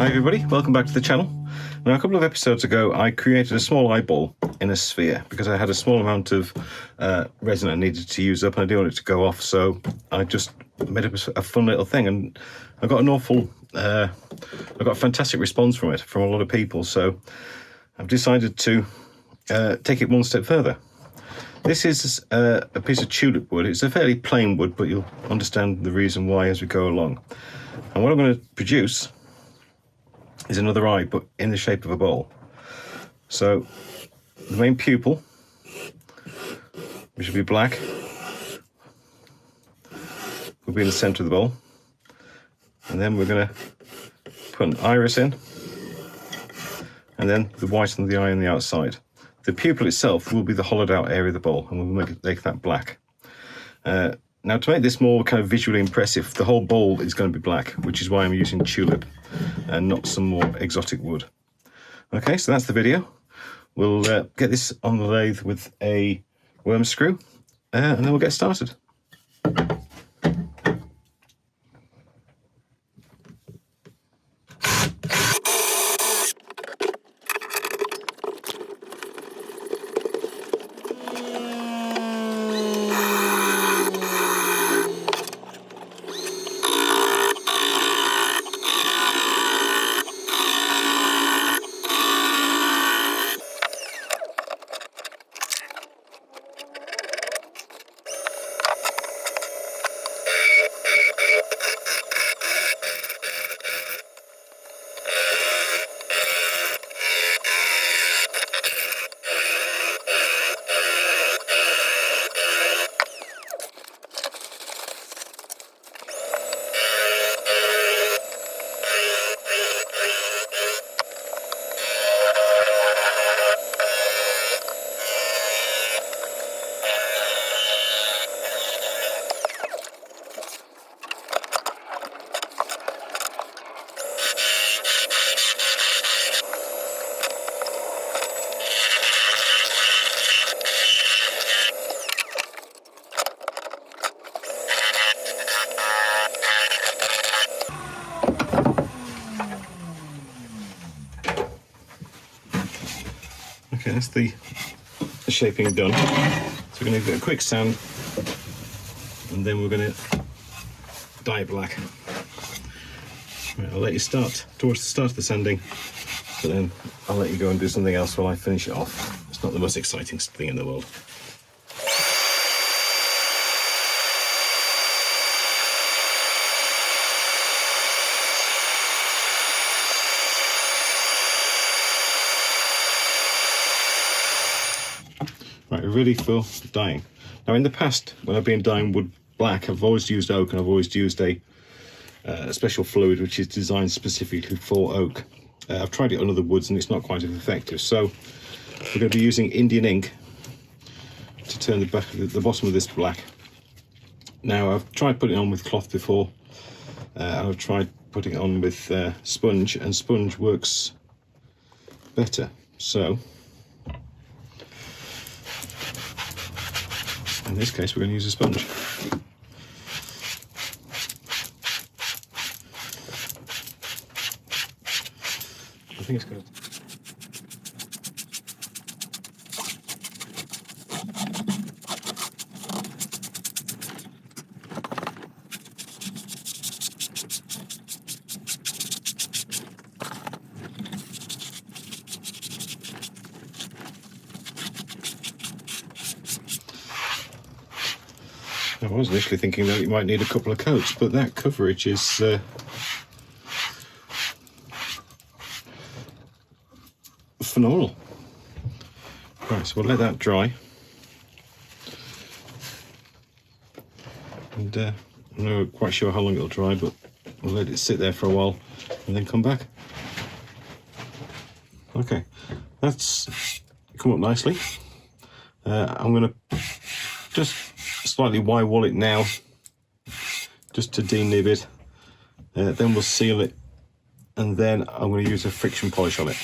everybody, welcome back to the channel. Now, a couple of episodes ago I created a small eyeball in a sphere because I had a small amount of resin I needed to use up and I didn't want it to go off, so I just made up a fun little thing, and I got I got a fantastic response from it from a lot of people, so I've decided to take it one step further. This is a piece of tulip wood. It's a fairly plain wood, but you'll understand the reason why as we go along. And what I'm going to produce is another eye, but in the shape of a bowl. So the main pupil, which will be black, will be in the centre of the bowl. And then we're going to put an iris in, and then the white and the eye on the outside. The pupil itself will be the hollowed out area of the bowl, and we'll make that black. Now, to make this more kind of visually impressive, the whole bowl is going to be black, which is why I'm using tulip and not some more exotic wood. Okay, so that's the video. We'll get this on the lathe with a worm screw, and then we'll get started. Okay, that's the shaping done. So we're going to give it a quick sand, and then we're going to dye it black. Right, I'll let you start towards the start of the sanding, but then I'll let you go and do something else while I finish it off. It's not the most exciting thing in the world. Right, we're ready for dyeing. Now, in the past, when I've been dyeing wood black, I've always used oak, and I've always used a special fluid which is designed specifically for oak. I've tried it on other woods and it's not quite as effective, so we're going to be using Indian ink to turn the bottom of this black. Now, I've tried putting it on with cloth before, and I've tried putting it on with sponge, and sponge works better. So in this case, we're going to use a sponge. I think it's good. I was initially thinking that you might need a couple of coats, but that coverage is phenomenal. Right, so we'll let that dry, and I'm not quite sure how long it'll dry, but we'll let it sit there for a while and then come back. Okay, that's come up nicely. I'm going to just slightly Y-wall it now, just to denib it. Then we'll seal it, and then I'm going to use a friction polish on it.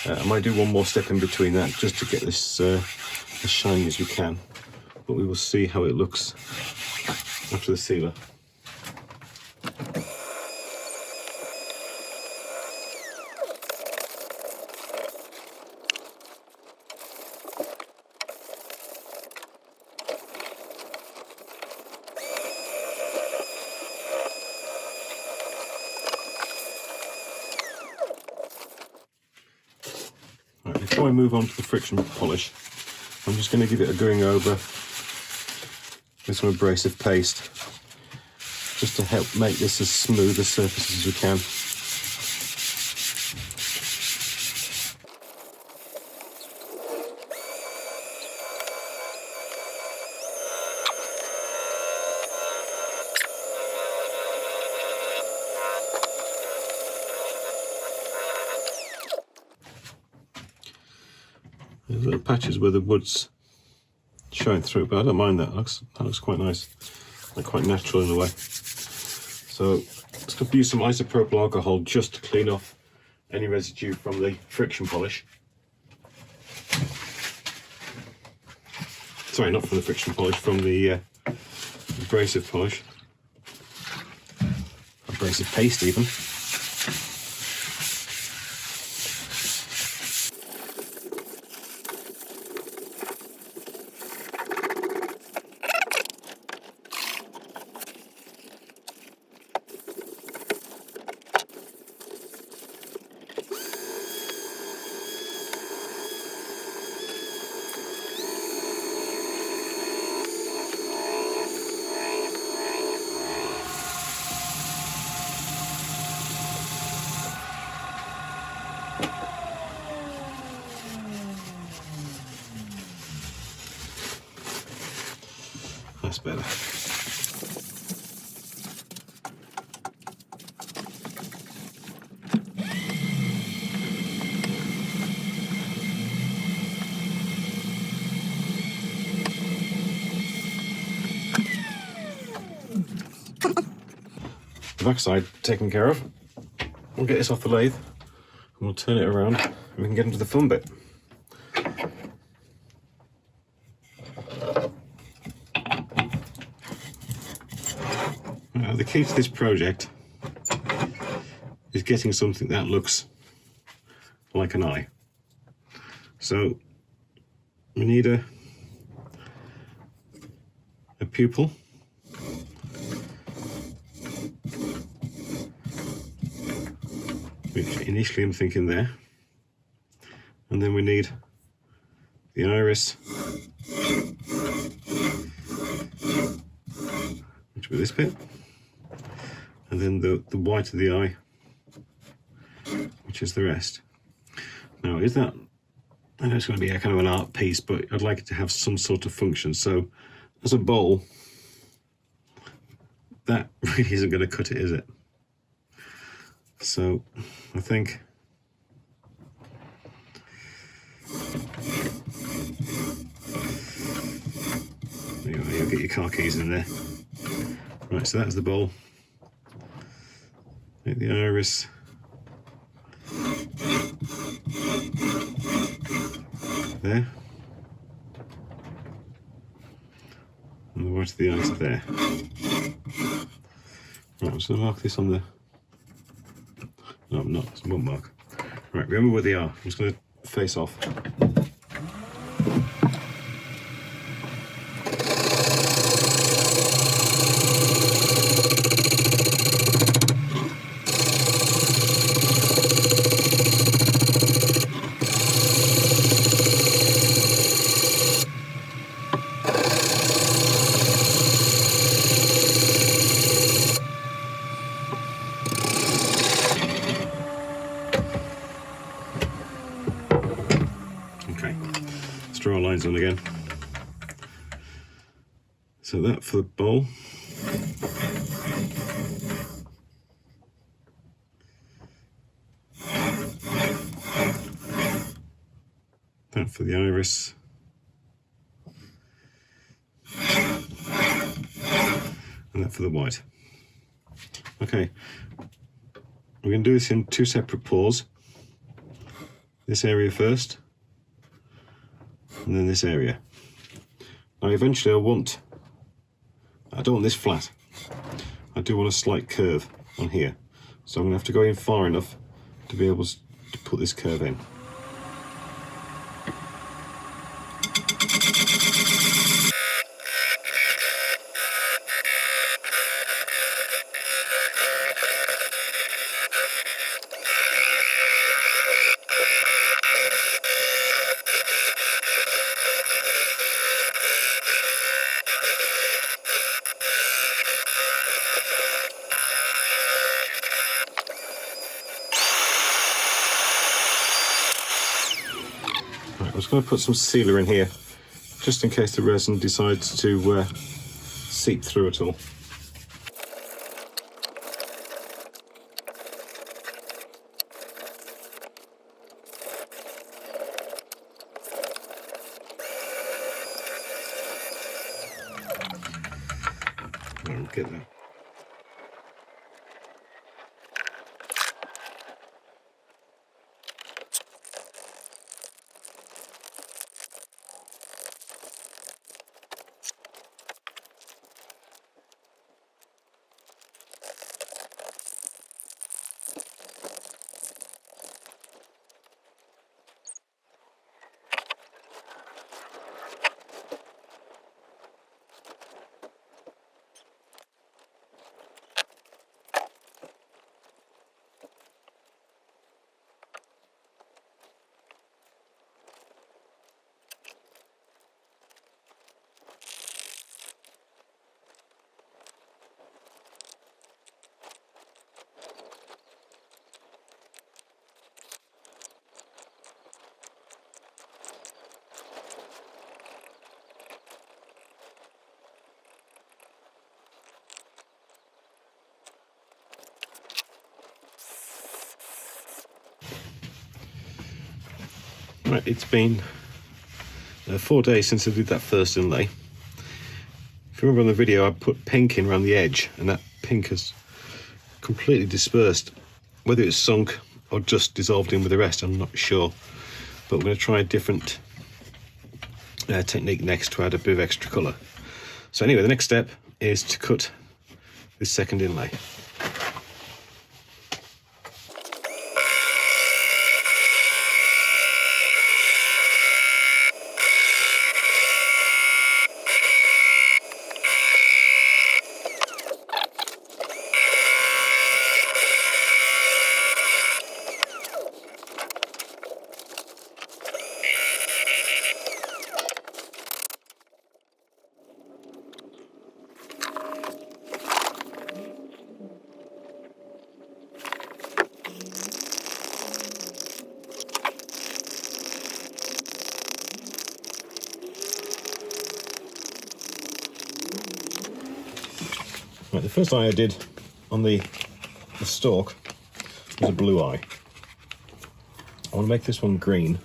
I might do one more step in between that just to get this as shiny as we can, but we will see how it looks after the sealer. before I move on to the friction polish, I'm just going to give it a going over with some abrasive paste, just to help make this as smooth a surface as we can. There's little patches where the wood's showing through, but I don't mind that. That looks quite nice and quite natural in a way. So let's going to use some isopropyl alcohol just to clean off any residue from the friction polish. Sorry, not from the friction polish, from the abrasive polish. Abrasive paste even. That's better. The backside taken care of. We'll get this off the lathe and we'll turn it around and we can get into the fun bit. The key to this project is getting something that looks like an eye. So we need a pupil, which initially I'm thinking there, and then we need the iris, which will be this bit, and then the white of the eye, which is the rest. Now, is that, I know it's going to be a kind of an art piece, but I'd like it to have some sort of function. So as a bowl, that really isn't going to cut it, is it? So I think you'll get your car keys in there. Right, so that's the bowl. Make the iris. There. And the white of the eyes there. Right, I'm just going to mark this on the... No, I'm not. It's one mark. Right, remember where they are. I'm just going to face off. Okay, let's draw our lines on again. So that for the bowl. That for the iris. And that for the white. Okay, we're going to do this in two separate pours. This area first, and then this area. Now eventually I don't want this flat. I do want a slight curve on here. So I'm going to have to go in far enough to be able to put this curve in. just going to put some sealer in here, just in case the resin decides to seep through at all. Get that. Right, it's been 4 days since I did that first inlay. If you remember on the video, I put pink in around the edge, and that pink has completely dispersed. Whether it's sunk or just dissolved in with the rest, I'm not sure. But we're going to try a different technique next to add a bit of extra colour. So anyway, the next step is to cut this second inlay. Right, the first eye I did on the stalk was a blue eye. I want to make this one green.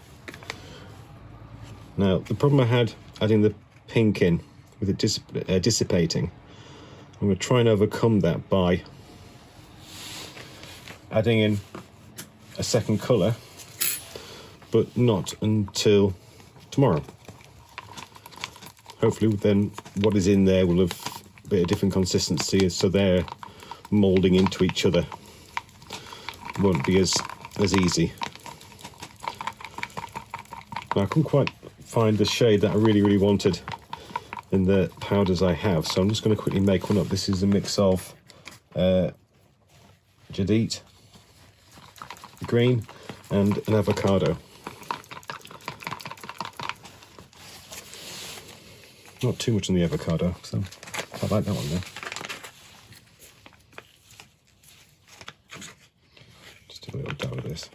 Now, the problem I had adding the pink in with it dissipating, I'm going to try and overcome that by adding in a second colour, but not until tomorrow. Hopefully then what is in there will have a bit of different consistency, so they're moulding into each other. Won't be as easy. Now, I couldn't quite find the shade that I really wanted in the powders I have, so I'm just going to quickly make one up. This is a mix of Jadit green and an avocado. Not too much on the avocado, so I like that one there. Just a little dab of this.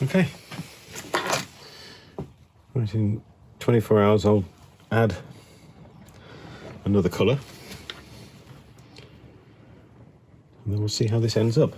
Okay. Right, in 24 hours I'll add another colour, and then we'll see how this ends up.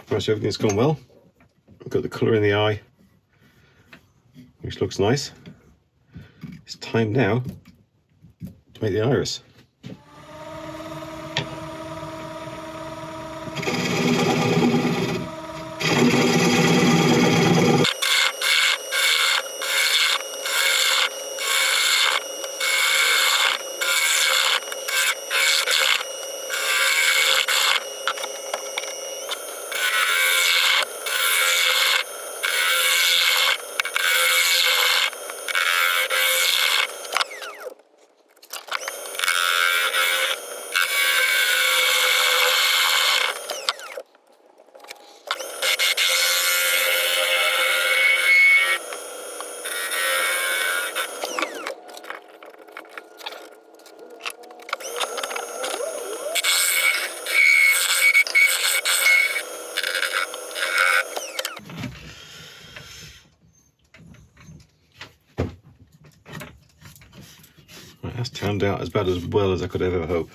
Right, so everything's gone well. I've got the colour in the eye, which looks nice. It's time now to make the iris. Right, that's turned out as bad as well as I could ever hope.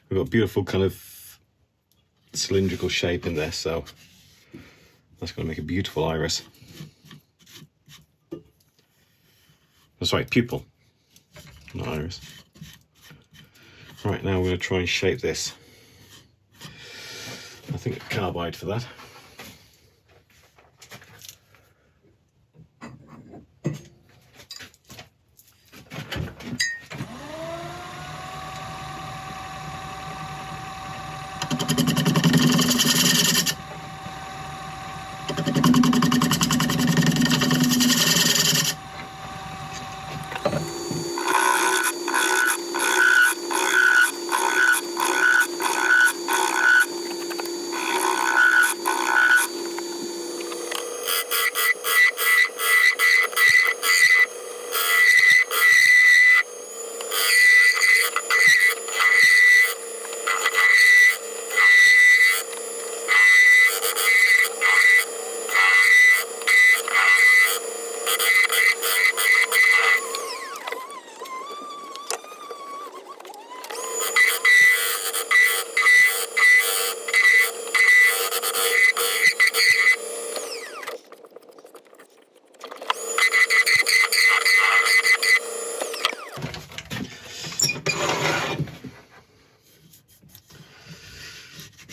We've got a beautiful kind of cylindrical shape in there, so that's going to make a beautiful iris. Oh, sorry, pupil, not iris. Right, now we're going to try and shape this. I think a carbide for that.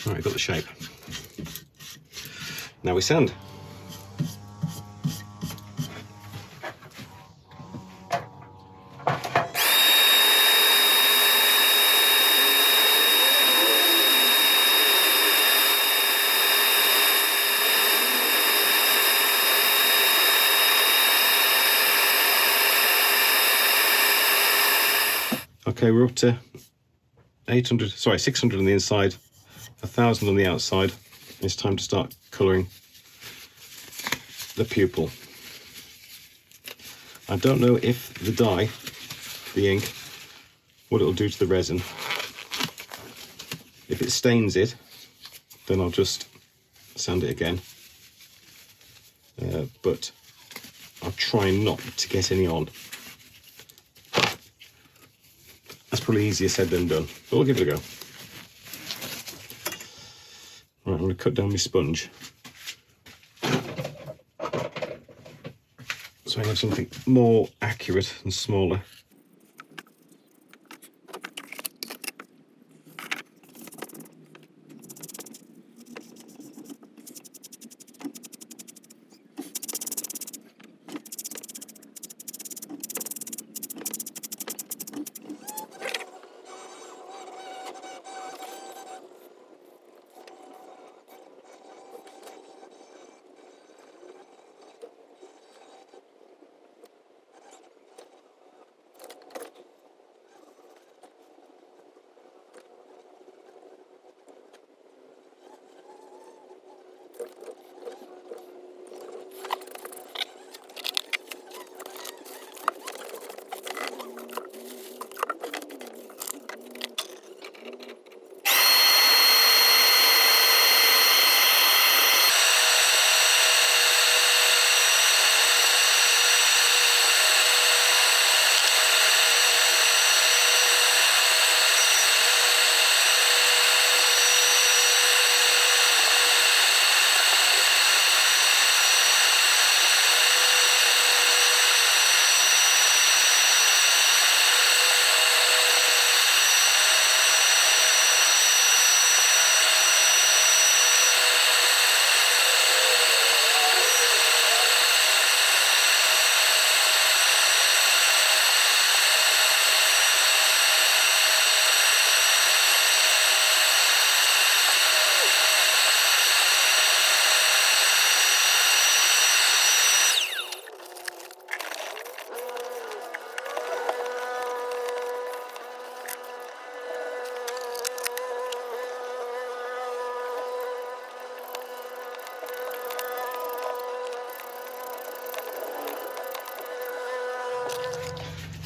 Right, got the shape. Now we sand. Okay, we're up to 600 on the inside, 1,000 on the outside. It's time to start colouring the pupil. I don't know if the dye, the ink, what it'll do to the resin. If it stains it, then I'll just sand it again. But I'll try not to get any on. That's probably easier said than done, but we'll give it a go. Right, I'm going to cut down my sponge so I have something more accurate and smaller.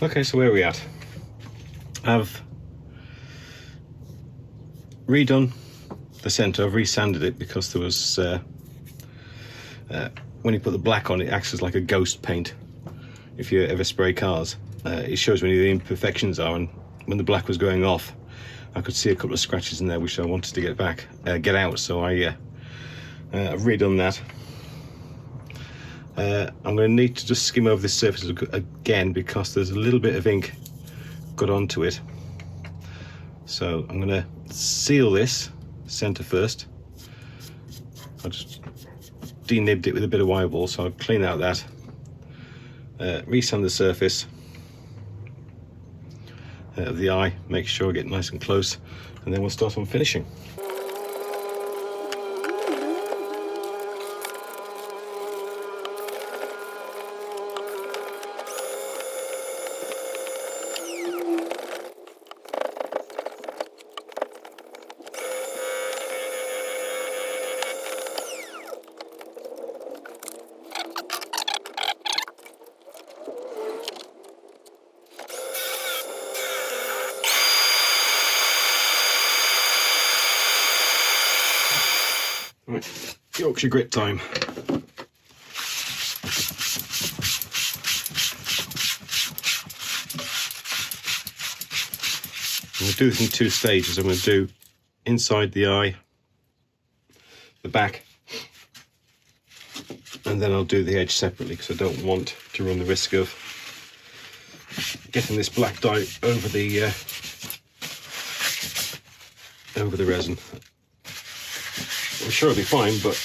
Okay, so where are we at? I've redone the centre. I've resanded it because there was when you put the black on, it acts as like a ghost paint. If you ever spray cars, it shows where the imperfections are, and when the black was going off, I could see a couple of scratches in there which I wanted to get out. So I've redone that. I'm going to need to just skim over this surface again because there's a little bit of ink got onto it. So I'm going to seal this centre first. I just denibbed it with a bit of wire ball, so I'll clean out that, resand the surface of the eye, make sure I get nice and close, and then we'll start on finishing. Right, Yorkshire grit time. I'm going to do this in 2 stages. I'm going to do inside the eye, the back, and then I'll do the edge separately because I don't want to run the risk of getting this black dye over the resin. I'm sure it'll be fine, but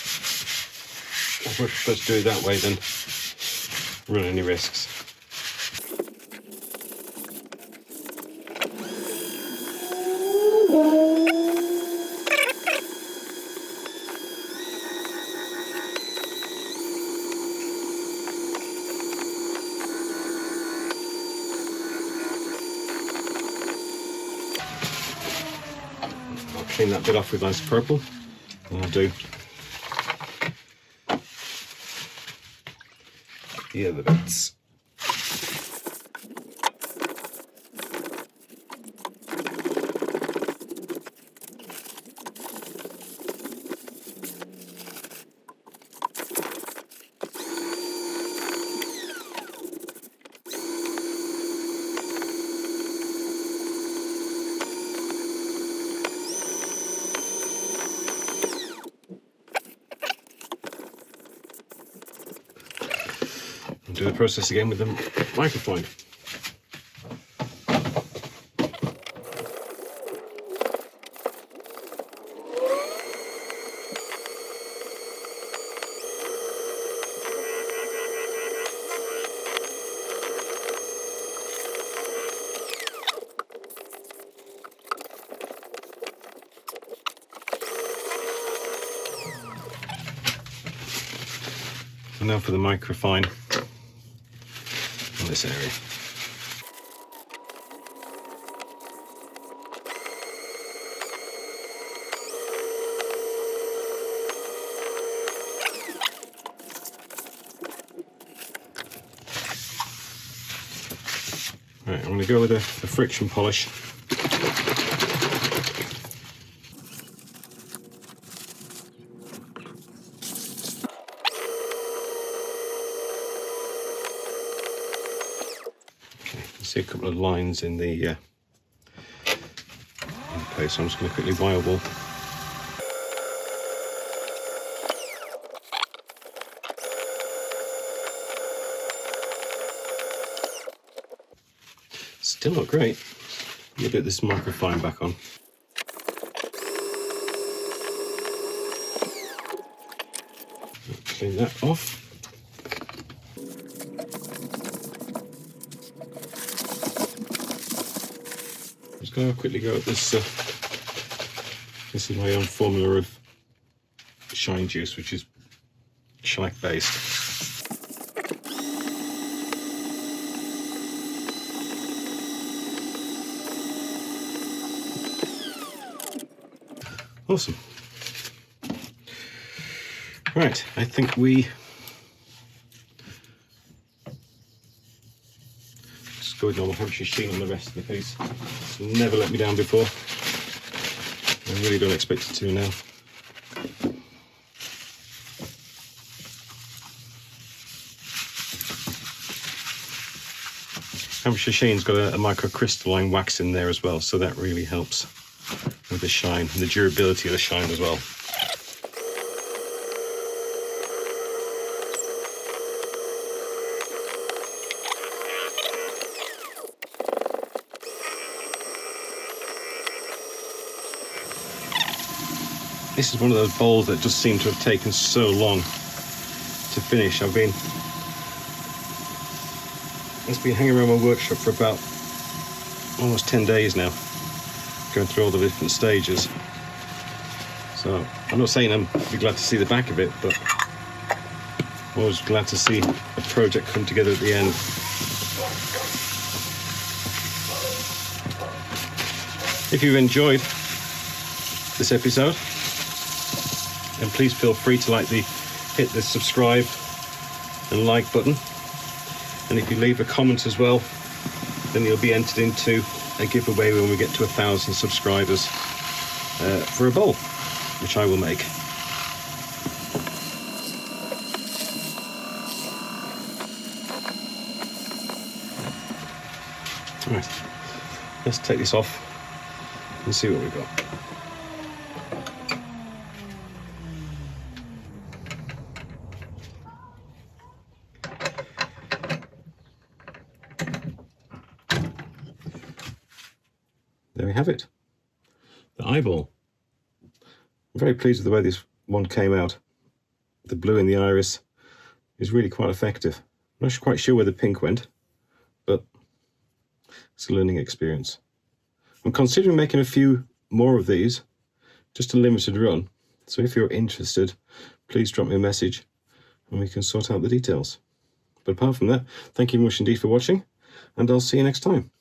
I'd much prefer to do it that way than run any risks. I'll clean that bit off with nice purple, and I'll do the other bits. Do the process again with the microphone. And now for the microfine on this area. Right, I'm going to go with a friction polish. See a couple of lines in the place, so I'm just going to quickly wire ball. Still not great. Let me get this microphone back on. Clean that off. Just going to quickly go at this. This is my own formula of shine juice, which is shellac based. Awesome. Right, I think we just good normal Hampshire sheen on the rest of the piece. It's never let me down before. I really don't expect it to now. Hampshire sheen's got a microcrystalline wax in there as well, so that really helps with the shine and the durability of the shine as well. This is one of those bowls that just seem to have taken so long to finish. It's been hanging around my workshop for about almost 10 days now, going through all the different stages. So I'm not saying I'm be glad to see the back of it, but I'm always glad to see a project come together at the end. If you've enjoyed this episode, then please feel free to hit the subscribe and like button. And if you leave a comment as well, then you'll be entered into a giveaway when we get to 1,000 subscribers for a bowl, which I will make. All right, let's take this off and see what we've got. There we have it, the eyeball. I'm very pleased with the way this one came out. The blue in the iris is really quite effective. I'm not quite sure where the pink went, but it's a learning experience. I'm considering making a few more of these, just a limited run. So if you're interested, please drop me a message and we can sort out the details. But apart from that, thank you much indeed for watching, and I'll see you next time.